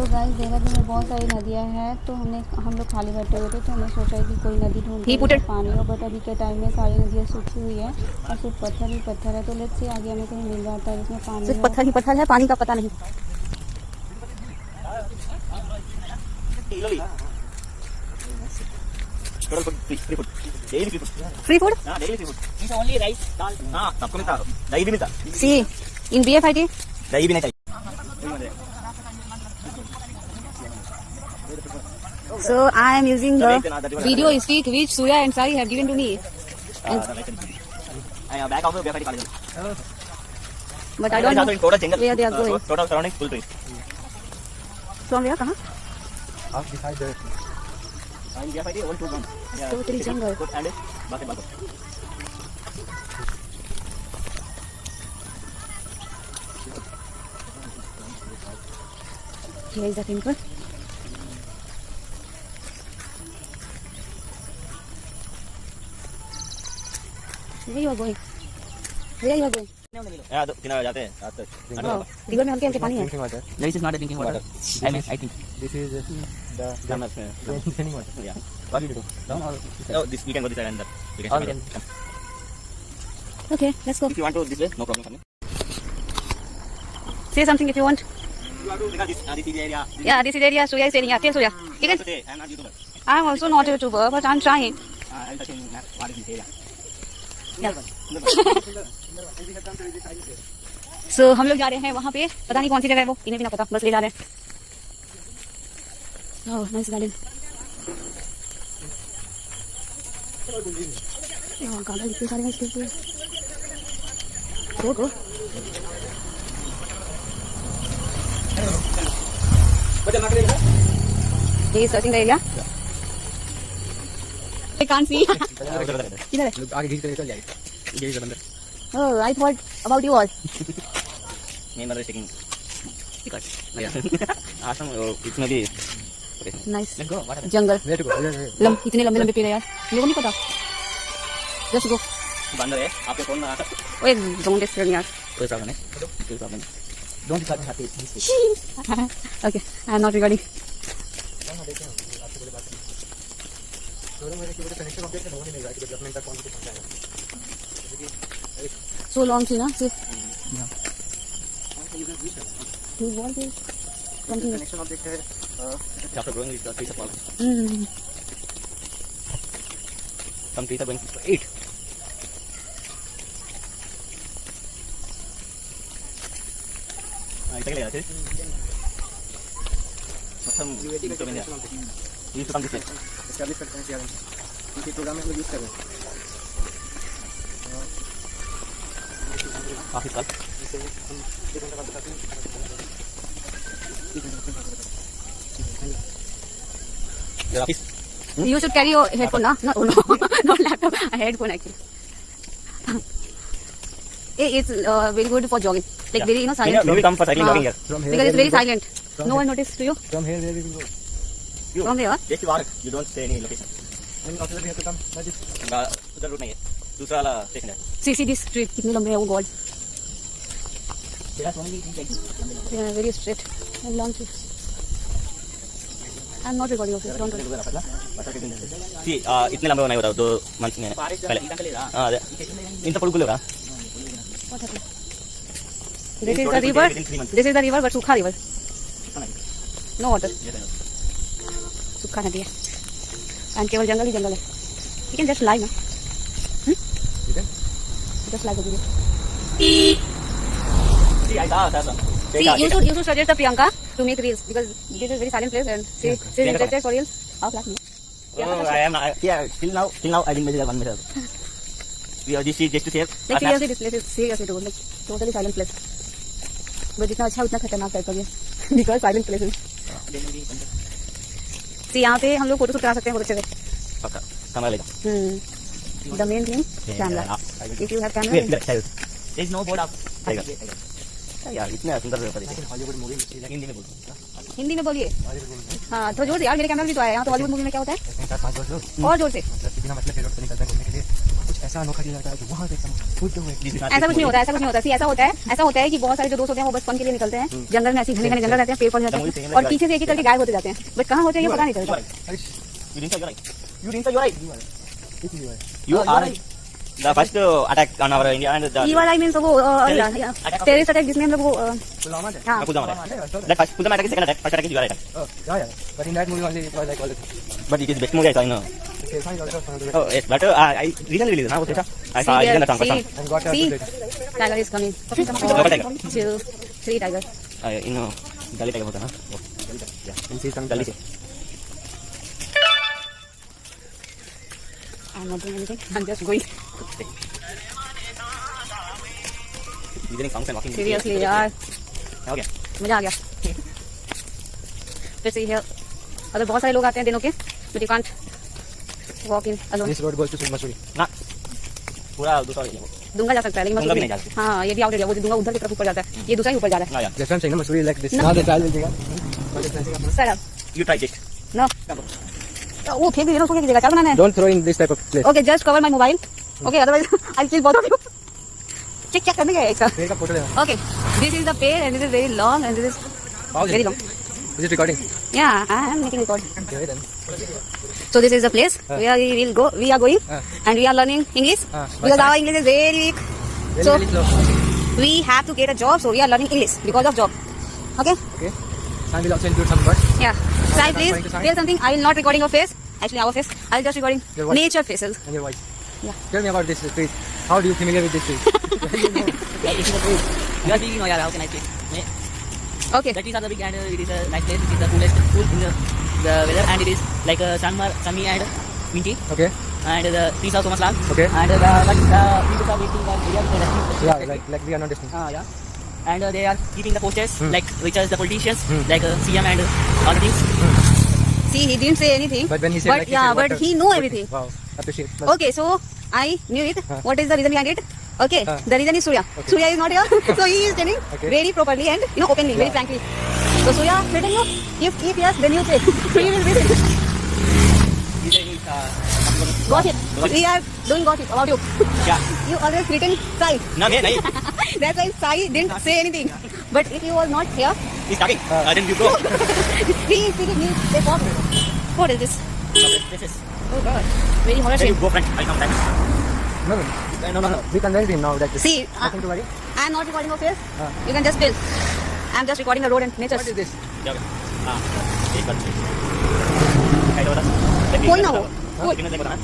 तो गाइस देहरादून में बहुत सारी नदियाँ हैं, तो हम लोग खाली बैठे हुए थे तो हमने सोचा कि कोई नदी ढूंढते हैं पानी हो, बट अभी के टाइम में सारी नदियाँ सूखी हुई है और सिर्फ पत्थर ही पत्थर है। तो लेट्स से आगे हमें कहीं मिल जाता है जिसमें पानी सिर्फ हो। पत्थर ही पत्थर है, पानी का पता नहीं। फ्री फूड सी इन BFIT दही भी नहीं चाहिए। So I am using the video stick which Suya and Sai have given to me. Back of BFIT college. But I don't know where they are going. Total surrounding full trees. From where? कहाँ? beside the BFIT 121 Totally jungle. and बाकी बात। Here is the temple. Where you are going? Where you are going? यहाँ तो किनारे जाते हैं रात तक। रिवर में हल्के हल्के पानी है। This is not a drinking water. I think This is the drinking water. yeah. What do you do? Down or oh, this we can go this side and that. We can. Come. Okay, let's go. If you want to this way, no problem for me. Say something if you want. You want to because this is the area. Yeah, this is area Suya is saying. Yeah, tell Suya. You can. Today I am not YouTuber. I am also not a YouTuber, but I'm trying. I am touching what is this area. Yeah. So हम लोग जा रहे हैं वहाँ पे, पता नहीं कौन सी जगह है वो, इन्हें भी ना पता, बस ले जा रहे हैं। Oh, nice garden. Oh, garden इतने सारे हैं इसके ऊपर। Go. He is searching the area. I can't see. किधर है? आगे घींच कर चल जाएगी। ये अंदर। Oh, I thought about you all. Me mother is taking because yeah. Awesome. इसमें भी Nice. let's go. What happened? Jungle. Where to go? इतने लंबे लंबे पेड़ है यार, लोगों नहीं पता। Just go. बंदर है आपके फोन में आता। Wait, don't disturb me यार। कोई प्रॉब्लम नहीं। कोई प्रॉब्लम नहीं। Don't touch happy. Okay, I am not recording. So long थी ना सिर्फ। You want to continue? Connection object है after growing with the trees of all. Some trees are going to eat. इतना ले आते मतलब तो मैंने ये तो काम दिखे एस्टैब्लिश करते हैं CRM इसी प्रोग्राम में हम लोग यूज कर रहे हैं काफी साल You should carry your headphone, na? No, not laptop. A headphone actually. It's very good for jogging. Like very, silent. Maybe come for cycling jogging here. From here Because it's very silent. From No here. one noticed to you. From here where we will go From where? Just walk. You don't stay any location. and after that we have to come like this उधर root नहीं है दूसरा वाला station है See this street. कितने लंबे है वो God. Yeah, very straight and long street. I'm not recording of it. Don't worry. सी इतने लंबे नहीं होता 2 मंथ में पहले हाँ अదే इंత పొడుగులు రా What happened? This is the river. This is the river, but सूखा river. No water. सूखा नदी है. And केवल जंगल ही जंगल है. You can just lie, na? you can Just lie the video. सी आई था See, you should suggest the Priyanka to make reels because this is very silent place and she's interested for reels. How class me? Oh, I am yeah till now I didn't measure one meter we are just to share Like seriously, this place is seriously good. Like totally silent place. But जितना अच्छा उतना खतरनाक type का भी है because silent place is. See, यहाँ पे हम लोग फोटो शूट करा सकते हैं बहुत अच्छे से. पक्का कैमरा लेगा The main thing, camera. If you have camera. there is no board up यार इतने सुंदर पेपर है हॉलीवुड मूवी हिंदी में बोल हिंदी में बोलिए. हाँ तो जोर से यार मेरे कैमरा भी तो आया. यहाँ तो बॉलीवुड मूवी में क्या होता है? 4-5 लोग और जोर से. मतलब मतलब फिर निकलते हैं घूमने के लिए कुछ ऐसा अनोखा चीज आता है कि वहाँ से एकदम खुद जो है ऐसा कुछ नहीं होता, ऐसा कुछ नहीं होता। ऐसा होता है कि बहुत सारे जो दोस्त होते हैं वो बस फन के लिए निकलते हैं, जंगल में ऐसे घने घने जंगल रहते हैं, पेड़ पौधे रहते हैं और पीछे से एक एक करके गायब होते जाते हैं, बट कहाँ होते हैं ये पता नहीं चलता। You didn't say you're right. You didn't say you're right. This is why. You are the first attack on our India and the ये वाला मींस वो टेररिस्ट अटैक जिसमें हम लोग वो Pulwama attack. हाँ Pulwama attack. Yeah, I saw that. That first Pulwama attack is second attack. First attack is your attack. Oh, yeah. But in that movie only it was like all the But it is best movie I saw in. okay, fine, also found it. Oh yes, but I recently released. Now I saw it in the song. And got see, a tiger is coming. Local tiger. 2, 3 tigers. In Delhi tiger होता है ना? and see some Delhi से. I'm not doing anything. I'm just going. Listening songs and walking. Seriously यार, हो गया. मजा आ गया। Let's see here. अगर बहुत सारे लोग आते हैं दिनों के, but you can't walk in alone. This road goes to Masuri. ना पूरा दूसरा एरिया. दूंगा जा सकता है, लेकिन दूंगा भी मसूरी नहीं जा सकते। हाँ, ये भी आउट एरिया, वो दूंगा उधर की तरफ ऊपर जाता है, ये दूसरा ही ऊपर जा रहा ना यार. That's what I'm saying. No, Masuri like this. No. Now the trial will be. है। Shut up. You try this. No. वो फेंक दीजिए ना, उसको क्या कीजिएगा, क्या बनाना है? Don't throw in this type of place. Okay, just cover my mobile. Okay, otherwise I'll kill both of you. क्या करने गए इसका? पेड़ का फोटो लेना. Okay, this is the pair and this is very long and this is very long. Is it recording? Yeah, I am making record. Okay then. So this is the place where we will go. We are going and we are learning English because our English is very weak. Very, So very slow. we have to get a job. So we are learning English because of job. Okay? Okay. And we'll also include some words. Yeah. Sai, Trying please to sign. tell something. I will not recording your face. Actually, our face. I'll just recording Your voice. nature faces. And your voice. Yeah. Tell me about this street. How do you familiar with this street? Like this is a place. You are speaking now, yeah, how can I say? Okay. That is a big and it is a nice place. It is the coolest cool in the weather and it is like sunny and windy Okay. and the trees are so much large. Okay. And the people are waiting and they are resting. Yeah, like we are not listening. Yeah. And they are keeping the posters like which is the politicians like CM and all the things. See, he didn't say anything. But when he said But like he yeah, said but water. he know everything. Wow. Appreciate. But Okay, so I knew it. What is the reason behind it? Okay, the reason is Surya. Okay. Surya is not here, so he is telling Okay. very properly and openly, very frankly. So Surya, let him know. If yes, then you say. We will visit. Got it. We are doing got it about you. क्या? You always written Sai. ना मैं नहीं. That's why Sai didn't say anything. But if he was not here, He's talking. Then you go. he is speaking. He say what? What is this? This is Oh God, very horror Then you shape. go friend. I come back. no. We convince him now that See, nothing to worry. I'm not recording your face. You can just spill. I'm just recording the road and nature. What is this? क्या हो गया? हाँ. एक बार. कैसे होता? कोई ना हो. कोई किन्हें देखो ना?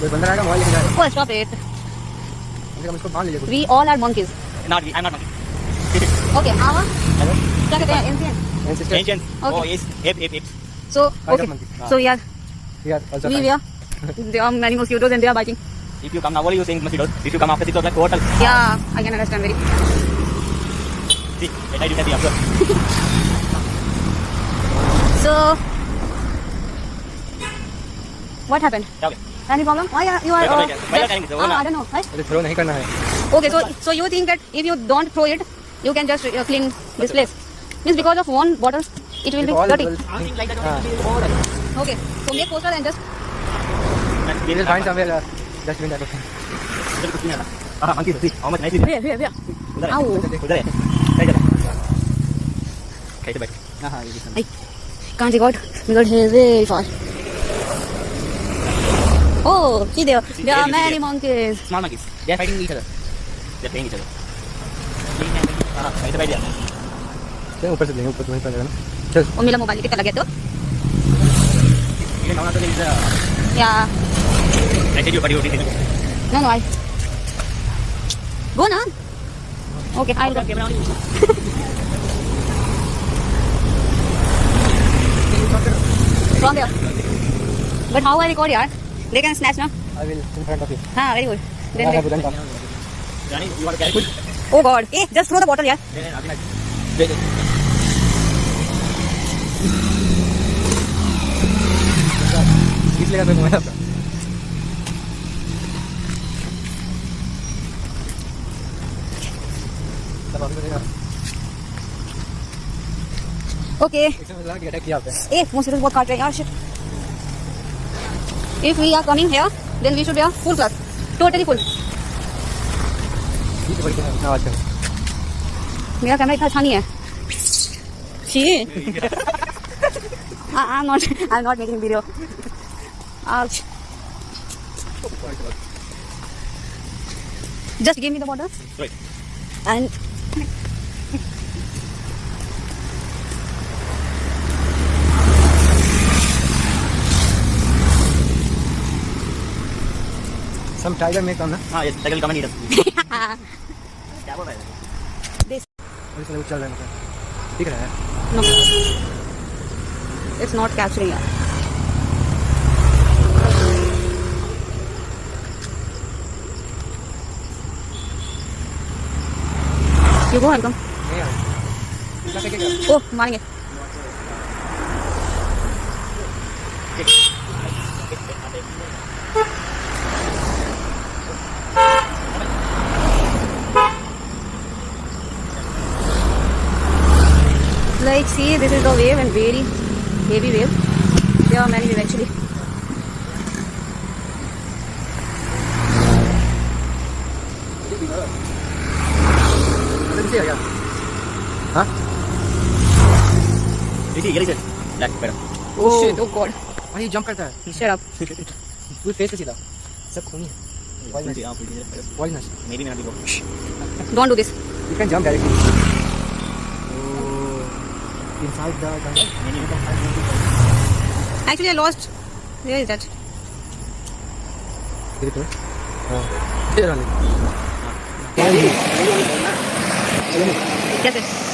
कोई बंदा आएगा मोबाइल लेके जाएगा. Oh, stop it. कम से कम इसको बांध लीजिए कुछ. We all are monkeys. Not me. I'm not monkey. Okay, our Hello. क्या कहते हैं ancient. Ancestors. Ancient. Okay. Oh yes. Ape. So Kind of okay. monkey. So yeah, We are also we kind. are. There are many mosquitoes and they are biting. If you come now, what are you saying mosquitoes? If you come after 6 o'clock, total. Yeah, I can understand very. See, I did that here. So what happened? क्या हो गया? Any problem? Why are you are? Why are you carrying this? I don't know. Right? मुझे throw नहीं करना है. Okay, so you think that if you don't throw it, you can just clean this place? Means because of one bottle, it will be If all dirty. will something like that. Okay, so make poster and just. we will find somewhere dustbin type of thing. कुछ नहीं आता. हाँ, monkey. See, how much nice it is. Where? उधर है. Ow. उधर है. कैसे बैठ? कैसे बैठ? हाँ ये भी I can't record because he is very far. Oh, see there are many monkeys. small monkeys. They are fighting each other. They're playing each other. हाँ, कैसे बैठ गया? चल ऊपर से देंगे ऊपर वहीं पर जाएगा ना. चल. वो मेरा मोबाइल कितना लगे तो? ये नाना तो नहीं है. Yeah. ऐसे जो बड़ी होती है. No, I. Go na. Okay, I'll go. Camera on. From there. But how I record, yaar? They can snatch, na? I will in front of you. हाँ, very good. I Then have they... done that. Johnny, you want to carry food? Oh God. Hey, just throw the bottle, yaar. इसलिए का mobile आपका. तब अभी बजेगा. Okay. इसमें लगा कि अटैक किया आपने. ए, mosquitoes बहुत काट रहे हैं यार, shit. If we are coming here, then we should wear full cloth, totally full. ये तो बड़ी है आवाज कर मेरा कैमरा इतना अच्छा नहीं है. छी. I'm not making video. Ouch. Just give me the water. Right. And some tiger may come ना हाँ, ये टाइगर कमेंट नहीं था. क्या बोल रहा है? और इसलिए वो चल रहा है मतलब दिख रहा है no, it's not capturing it. You go and come. नहीं आ रहा क्या क्या Oh, मारेंगे. Like, see, this is the wave and very heavy wave. There are many waves actually. अंदर से आ गया हाँ देखिए ये black para. Oh shit, oh god. और ये जंप करता है Shut up. पूरे फेस पे सीधा सब खूनी है पॉइजनस मेरी मेरा भी वो. Don't do this. you can jump directly inside the jungle Actually, I lost. Where is that? इधर तो हाँ इधर आने Yes, yes.